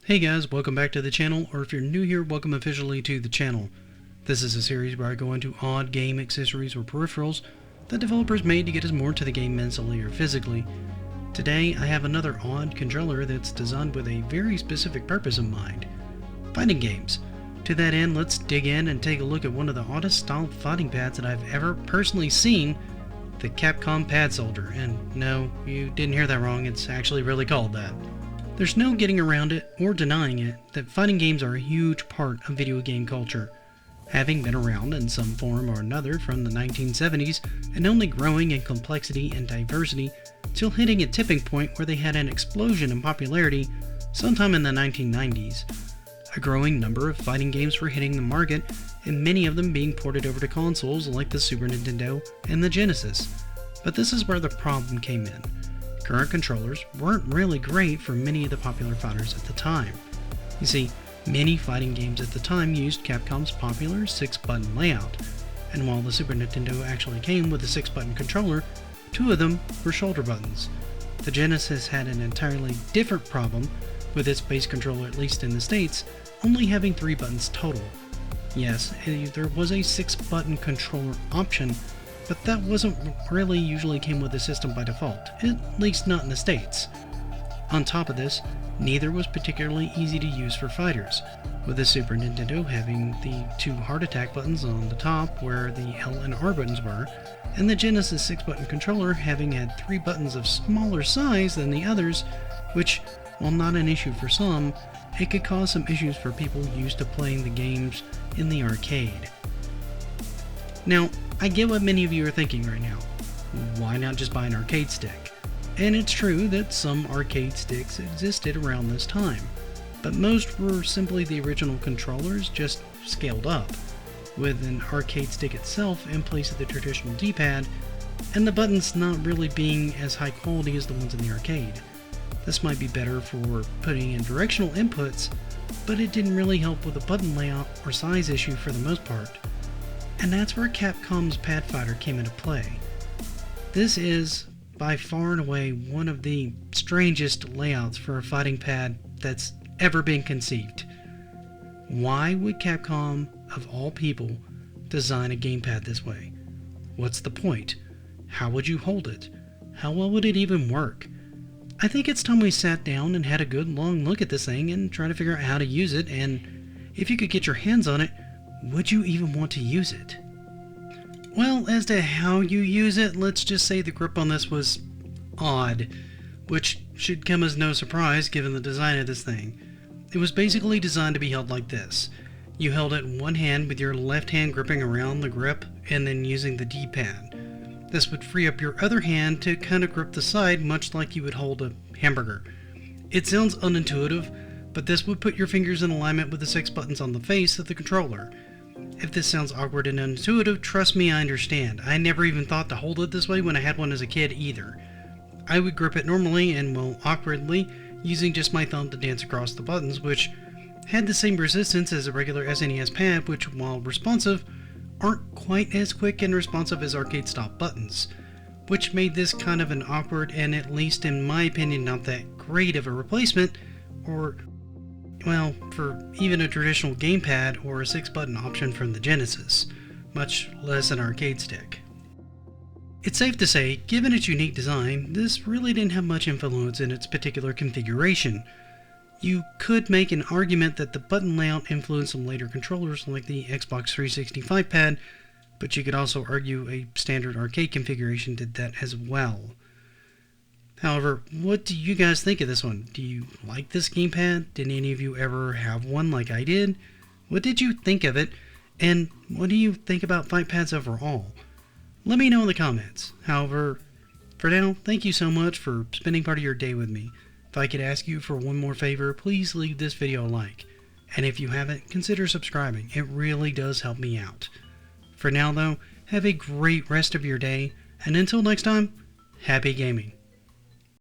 Hey guys, welcome back to the channel, or if you're new here, welcome officially to the channel. This is a series where I go into odd game accessories or peripherals that developers made to get us more into the game mentally or physically. Today, I have another odd controller that's designed with a very specific purpose in mind: fighting games. To that end, let's dig in and take a look at one of the oddest styled fighting pads that I've ever personally seen, the Capcom Pad Soldier. And no, you didn't hear that wrong, it's actually really called that. There's no getting around it or denying it that fighting games are a huge part of video game culture, having been around in some form or another from the 1970s and only growing in complexity and diversity till hitting a tipping point where they had an explosion in popularity sometime in the 1990s. A growing number of fighting games were hitting the market, and many of them being ported over to consoles like the Super Nintendo and the Genesis. But this is where the problem came in. Current controllers weren't really great for many of the popular fighters at the time. You see, many fighting games at the time used Capcom's popular 6-button layout, and while the Super Nintendo actually came with a 6-button controller, 2 of them were shoulder buttons. The Genesis had an entirely different problem, with its base controller, at least in the States, only having 3 buttons total. Yes, there was a 6-button controller option, but that wasn't really usually came with the system by default, at least not in the States. On top of this, neither was particularly easy to use for fighters, with the Super Nintendo having the 2 heart attack buttons on the top where the L and R buttons were, and the Genesis 6-button controller having had 3 buttons of smaller size than the others, which, while not an issue for some, it could cause some issues for people used to playing the games in the arcade. Now, I get what many of you are thinking right now. Why not just buy an arcade stick? And it's true that some arcade sticks existed around this time, but most were simply the original controllers just scaled up, with an arcade stick itself in place of the traditional D-pad, and the buttons not really being as high quality as the ones in the arcade. This might be better for putting in directional inputs, but it didn't really help with the button layout or size issue for the most part. And that's where Capcom's Pad Fighter came into play. This is, by far and away, one of the strangest layouts for a fighting pad that's ever been conceived. Why would Capcom, of all people, design a gamepad this way? What's the point? How would you hold it? How well would it even work? I think it's time we sat down and had a good long look at this thing and try to figure out how to use it, and if you could get your hands on it, would you even want to use it? Well, as to how you use it, let's just say the grip on this was odd, which should come as no surprise given the design of this thing. It was basically designed to be held like this. You held it in one hand with your left hand gripping around the grip and then using the D-pad. This would free up your other hand to kind of grip the side, much like you would hold a hamburger. It sounds unintuitive, but this would put your fingers in alignment with the 6 buttons on the face of the controller. If this sounds awkward and unintuitive, trust me, I understand. I never even thought to hold it this way when I had one as a kid either. I would grip it normally and, well, awkwardly, using just my thumb to dance across the buttons, which had the same resistance as a regular SNES pad, which, while responsive, aren't quite as quick and responsive as arcade-style buttons, which made this kind of an awkward and, at least in my opinion, not that great of a replacement, or, well, for even a traditional gamepad or a 6-button option from the Genesis, much less an arcade stick. It's safe to say, given its unique design, this really didn't have much influence in its particular configuration. You could make an argument that the button layout influenced some later controllers like the Xbox 365 pad, but you could also argue a standard arcade configuration did that as well. However, what do you guys think of this one? Do you like this gamepad? Did any of you ever have one like I did? What did you think of it? And what do you think about fight pads overall? Let me know in the comments. However, for now, thank you so much for spending part of your day with me. If I could ask you for one more favor, please leave this video a like. And if you haven't, consider subscribing. It really does help me out. For now though, have a great rest of your day, and until next time, happy gaming.